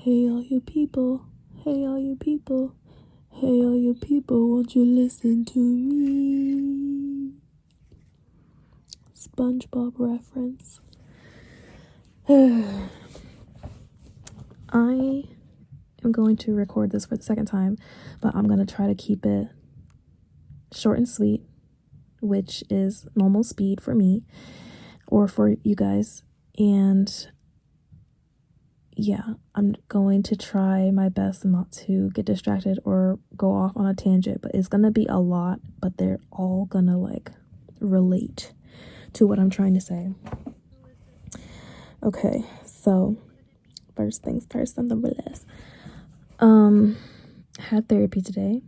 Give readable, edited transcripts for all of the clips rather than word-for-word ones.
Hey all you people, hey all you people, hey all you people, won't you listen to me? SpongeBob reference. I am going to record this for the second time, but I'm going to try to keep it short and sweet, which is normal speed for me or for you guys. And yeah, I'm going to try my best not to get distracted or go off on a tangent, but it's gonna be a lot, but they're all gonna like relate to what I'm trying to say. Okay, so first things first on the list. Had therapy today.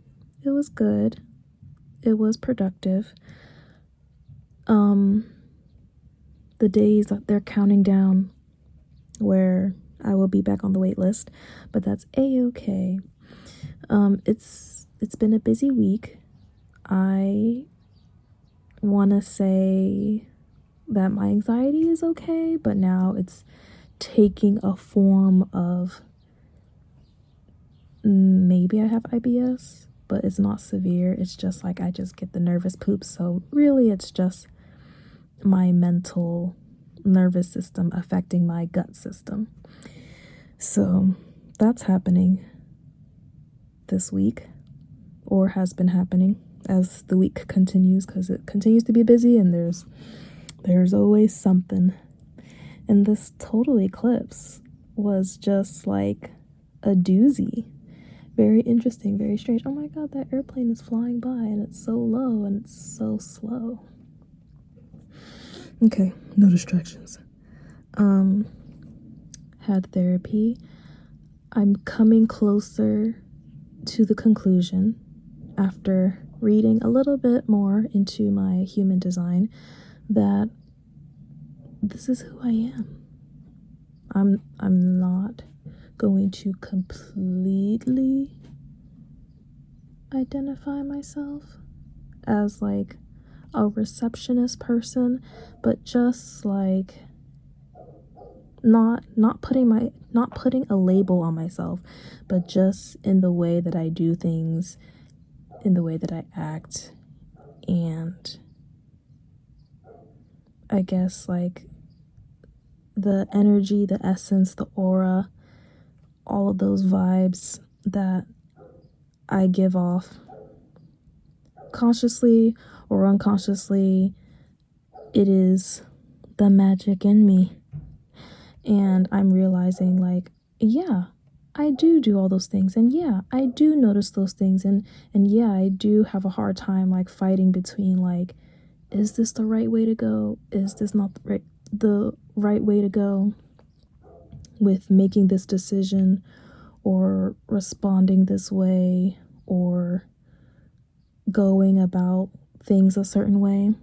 It was good. It was productive. The days that they're counting down where I will be back on the wait list, but that's a-okay. It's been a busy week. I want to say that my anxiety is okay, but now it's taking a form of maybe I have IBS, but it's not severe. It's just like I just get the nervous poops. So really it's just my mental nervous system affecting my gut system. So that's happening this week, or has been happening as the week continues, because it continues to be busy and there's always something. And this total eclipse was just like a doozy. Very interesting, very strange. Oh my god, that airplane is flying by and it's so low and it's so slow. Okay, no distractions. Had therapy. I'm coming closer to the conclusion after reading a little bit more into my human design that this is who I am. I'm not going to completely identify myself as like a receptionist person, but just like not putting a label on myself, but just in the way that I do things, in the way that I act, and I guess like the energy, the essence, the aura, all of those vibes that I give off consciously or unconsciously, it is the magic in me. And I'm realizing like, yeah, I do all those things, and yeah, I do notice those things, and yeah, I do have a hard time like fighting between like, is this the right way to go? Is this not the right way to go with making this decision or responding this way or going about things a certain way?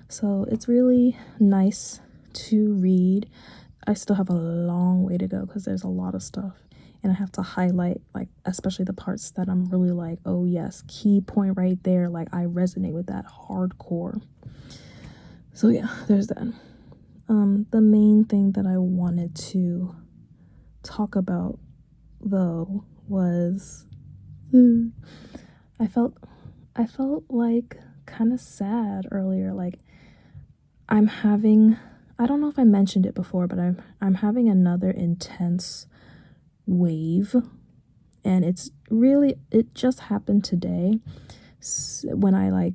So it's really nice to read. I still have a long way to go because there's a lot of stuff, and I have to highlight like especially the parts that I'm really like, oh yes, key point right there, like I resonate with that hardcore. So yeah, there's that. The main thing that I wanted to talk about though was I felt like kind of sad earlier. Like I don't know if I mentioned it before, but I'm having another intense wave, and it just happened today when I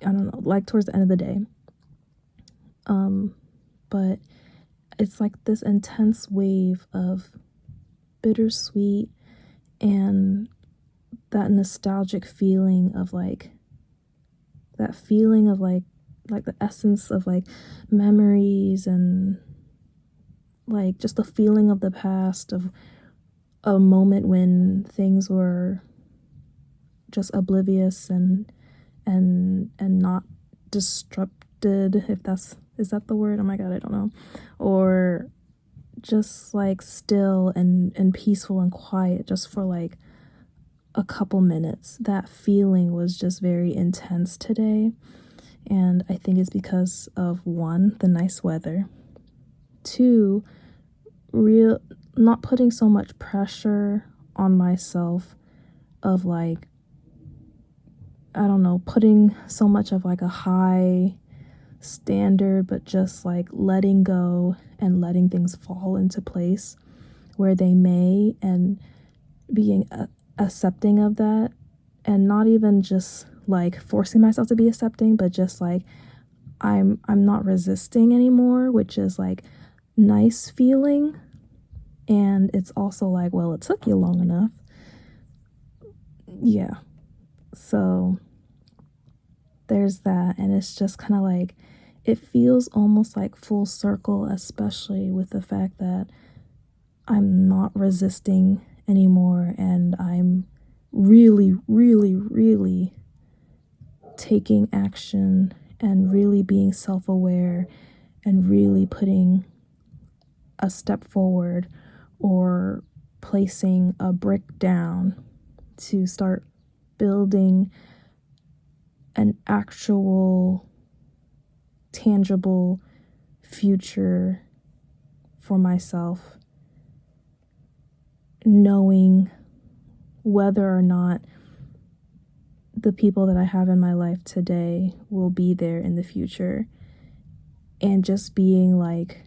don't know, like towards the end of the day. But it's like this intense wave of bittersweet and that nostalgic feeling of like that feeling of like the essence of like memories, and like just the feeling of the past, of a moment when things were just oblivious and not disrupted, if is that the word? Oh my god, I don't know. Or just like still and peaceful and quiet just for like a couple minutes. That feeling was just very intense today, and I think it's because of one, the nice weather, two, not putting so much pressure on myself of like, I don't know, putting so much of like a high standard, but just like letting go and letting things fall into place where they may, and being accepting of that, and not even just like forcing myself to be accepting, but just like I'm not resisting anymore, which is like nice feeling. And it's also like, well, it took you long enough. Yeah. So there's that. And it's just kind of like, it feels almost like full circle, especially with the fact that I'm not resisting anymore, and I'm really, really, really taking action and really being self-aware and really putting a step forward or placing a brick down to start building an actual tangible future for myself, knowing whether or not the people that I have in my life today will be there in the future, and just being like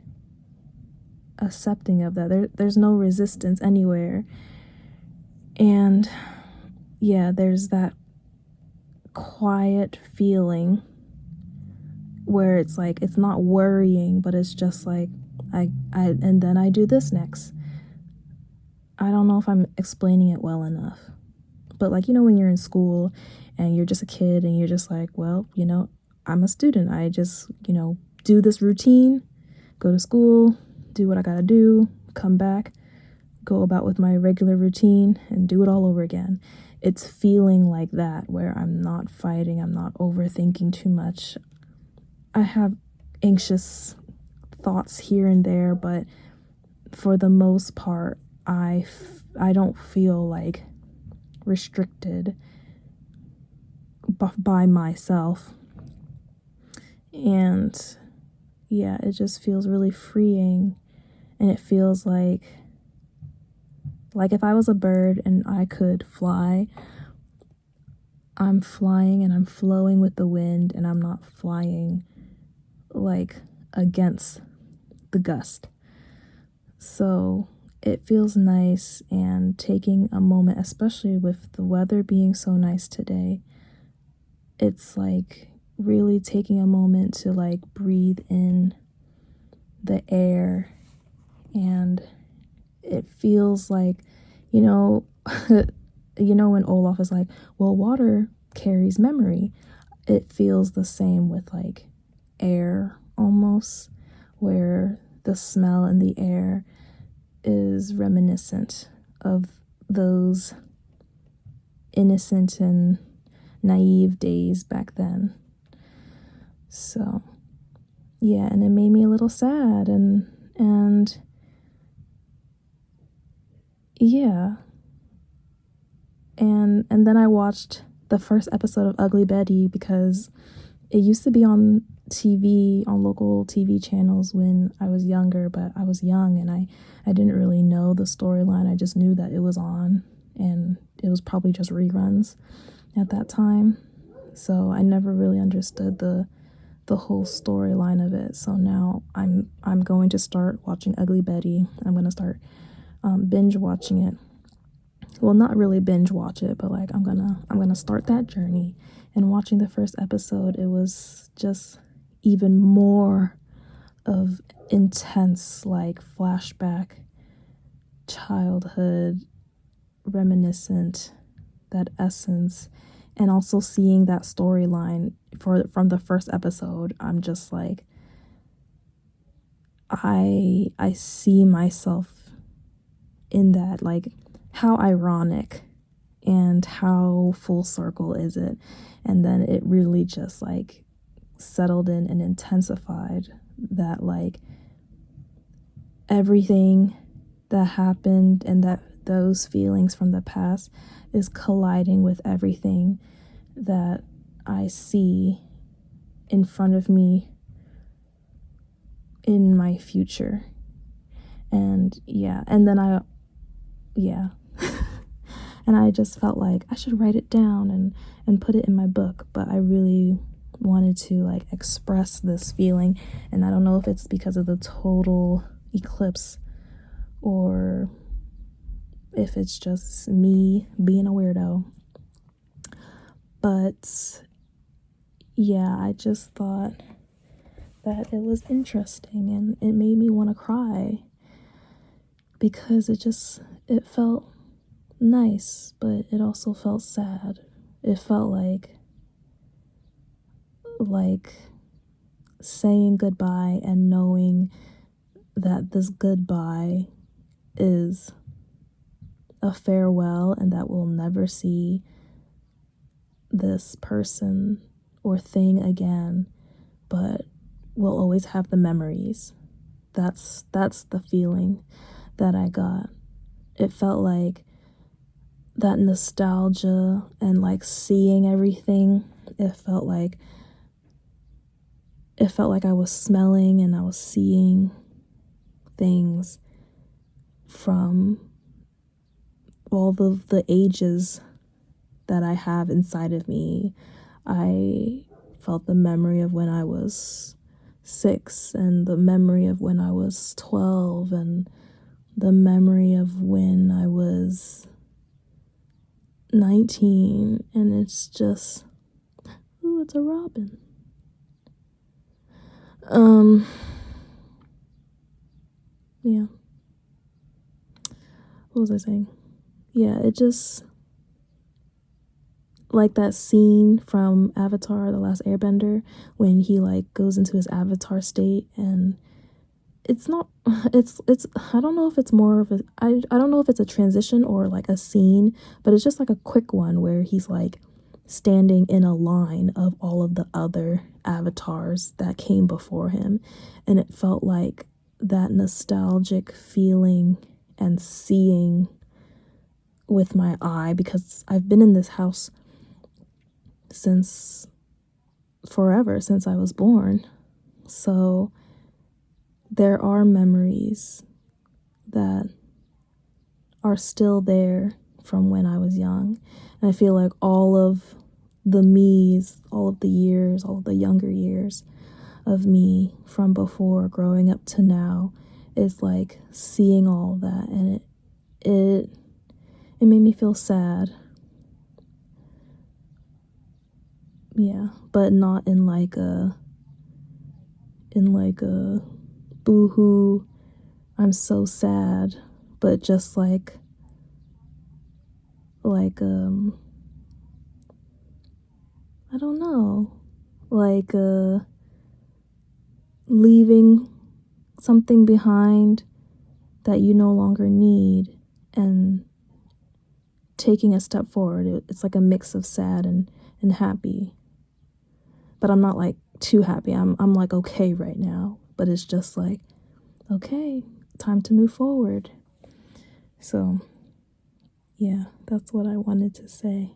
accepting of that. There's no resistance anywhere. And yeah, there's that quiet feeling where it's like, it's not worrying, but it's just like, and then I do this next. I don't know if I'm explaining it well enough, but like, you know, when you're in school and you're just a kid and you're just like, well, you know, I'm a student. I just, you know, do this routine, go to school, do what I gotta do, come back, go about with my regular routine and do it all over again. It's feeling like that, where I'm not fighting, I'm not overthinking too much. I have anxious thoughts here and there, but for the most part, I don't feel like restricted by myself. And yeah, it just feels really freeing. And it feels like if I was a bird and I could fly, I'm flying and I'm flowing with the wind, and I'm not flying like against the gust. So it feels nice, and taking a moment, especially with the weather being so nice today, it's like really taking a moment to like breathe in the air. And it feels like, you know, when Olaf is like, well, water carries memory. It feels the same with like air almost, where the smell in the air is reminiscent of those innocent and naive days back then. So yeah, and it made me a little sad, and yeah. And then I watched the first episode of Ugly Betty, because it used to be on TV, on local TV channels when I was younger, but I was young and I didn't really know the storyline. I just knew that it was on, and it was probably just reruns at that time. So I never really understood the whole storyline of it. So now I'm going to start watching Ugly Betty. I'm going to start binge watching it. Well, not really binge watch it, but like I'm gonna start that journey. And watching the first episode, it was just even more of intense, like flashback, childhood, reminiscent, that essence. And also seeing that storyline from the first episode, I'm just like, I see myself in that. Like, how ironic and how full circle is it? And then it really just like settled in and intensified that, like, everything that happened and that those feelings from the past is colliding with everything that I see in front of me in my future. And yeah, and then yeah. And I just felt like I should write it down and put it in my book, but I really wanted to like express this feeling, and I don't know if it's because of the total eclipse or if it's just me being a weirdo. But yeah, I just thought that it was interesting, and it made me want to cry because it felt nice, but it also felt sad. It felt like saying goodbye and knowing that this goodbye is a farewell and that we'll never see this person or thing again, but we'll always have the memories. That's the feeling that I got. It felt like that nostalgia and like seeing everything. It felt like I was smelling and I was seeing things from all the ages that I have inside of me. I felt the memory of when I was 6 and the memory of when I was 12 and the memory of when I was 19, and it's just, ooh, it's a robin. Yeah. What was I saying? Yeah, it just, like that scene from Avatar, The Last Airbender, when he like goes into his avatar state, and it's I don't know if it's more of I don't know if it's a transition or like a scene, but it's just like a quick one where he's like standing in a line of all of the other avatars that came before him, and it felt like that nostalgic feeling and seeing with my eye, because I've been in this house since forever, since I was born. So there are memories that are still there from when I was young. And I feel like all of the me's, all of the years, all of the younger years of me from before growing up to now is like seeing all that, and it made me feel sad. Yeah, but not in like a boo-hoo, I'm so sad, but just like I don't know, like leaving something behind that you no longer need and taking a step forward. It's like a mix of sad and happy, but I'm not like too happy. I'm like okay right now, but it's just like, okay, time to move forward. So yeah, that's what I wanted to say.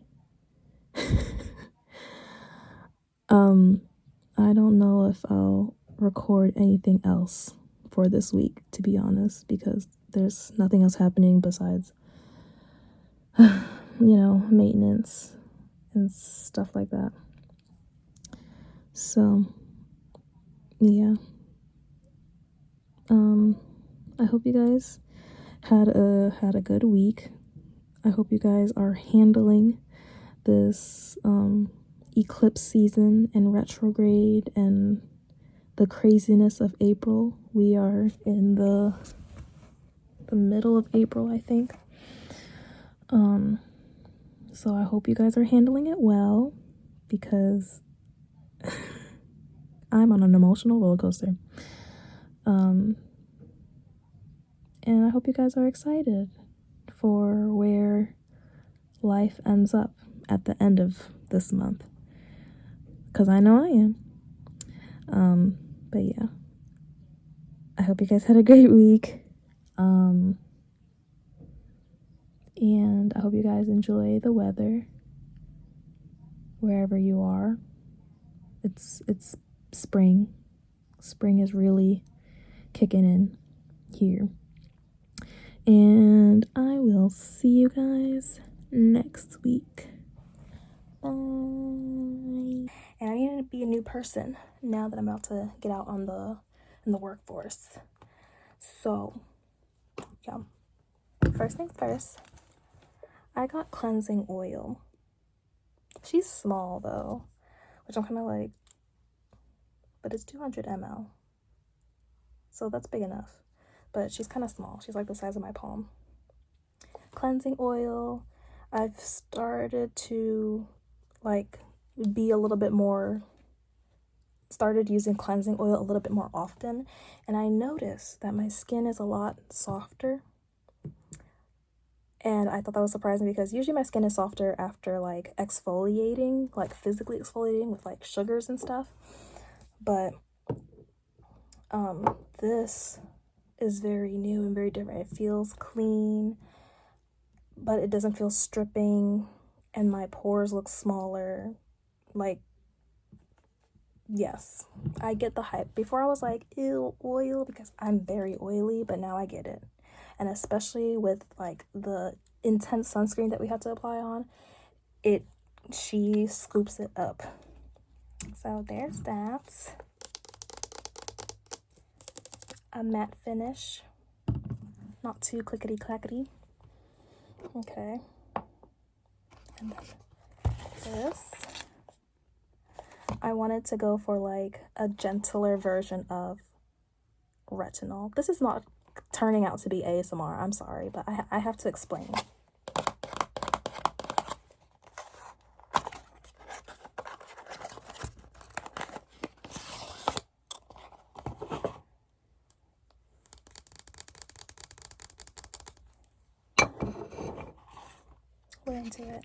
I don't know if I'll record anything else for this week, to be honest, because there's nothing else happening besides maintenance and stuff like that. So yeah, I hope you guys had a good week. I hope you guys are handling this eclipse season and retrograde and the craziness of April. We are in the middle of April, I think. So I hope you guys are handling it well, because I'm on an emotional roller coaster. And I hope you guys are excited for where life ends up at the end of this month, because I know I am. But yeah, I hope you guys had a great week. And I hope you guys enjoy the weather wherever you are. It's spring. Spring is really kicking in here. And I will see you guys next week. Bye. And I need to be a new person now that I'm about to get out in the workforce. So, yeah. First things first, I got cleansing oil. She's small though, which I'm kind of like, but it's 200 ml. So that's big enough. But she's kind of small. She's like the size of my palm. Cleansing oil. I've started to like be a little bit more, started using cleansing oil a little bit more often. And I noticed that my skin is a lot softer. And I thought that was surprising because usually my skin is softer after like exfoliating, like physically exfoliating with like sugars and stuff. But this is very new and very different. It feels clean, but it doesn't feel stripping, and my pores look smaller. Like, yes, I get the hype. Before I was like, ew, oil, because I'm very oily, but now I get it. And especially with like the intense sunscreen that we had to apply on, she scoops it up. So there's that. A matte finish, not too clickety clackety. Okay, and then this, I wanted to go for like a gentler version of retinol. This is not turning out to be ASMR, I'm sorry, but I have to explain. We're into it.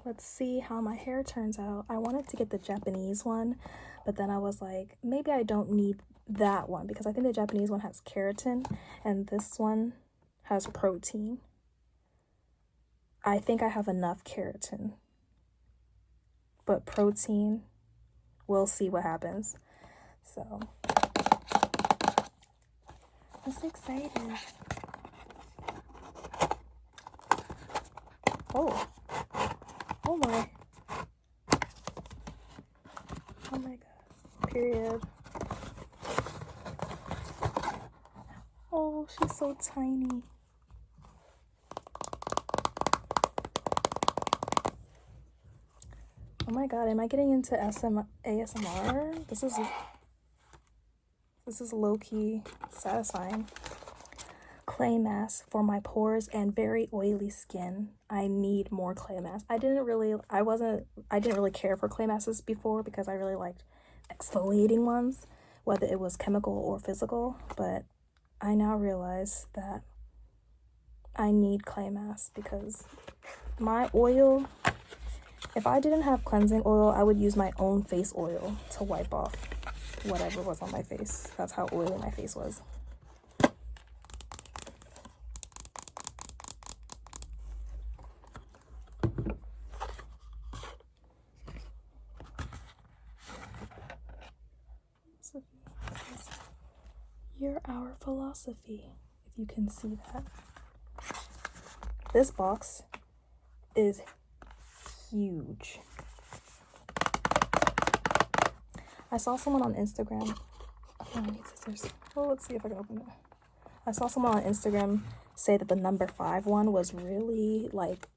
Let's see how my hair turns out. I wanted to get the Japanese one, but then I was like, maybe I don't need that one because I think the Japanese one has keratin and this one has protein. I think I have enough keratin, but protein, we'll see what happens. So, I'm so excited. Oh my. Oh my god. Period. Oh, she's so tiny. Oh my god, am I getting into ASMR? This is low-key satisfying. Clay mask for my pores and very oily skin. I need more clay masks. I didn't really care for clay masks before because I really liked exfoliating ones, whether it was chemical or physical, but I now realize that I need clay masks because my oil, if I didn't have cleansing oil, I would use my own face oil to wipe off whatever was on my face. That's how oily my face was. You're our philosophy, if you can see that. This box is huge. I saw someone on Instagram. Oh, I need scissors. Well, let's see if I can open it. I saw someone on Instagram say that the number 5 one was really like,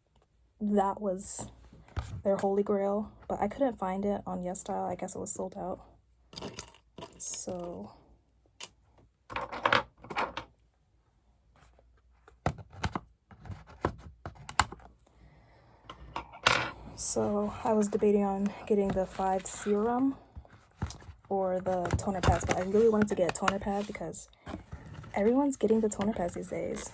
that was their holy grail, but I couldn't find it on YesStyle. I guess it was sold out. So I was debating on getting the 5 serum or the toner pads, but I really wanted to get a toner pad because everyone's getting the toner pads these days.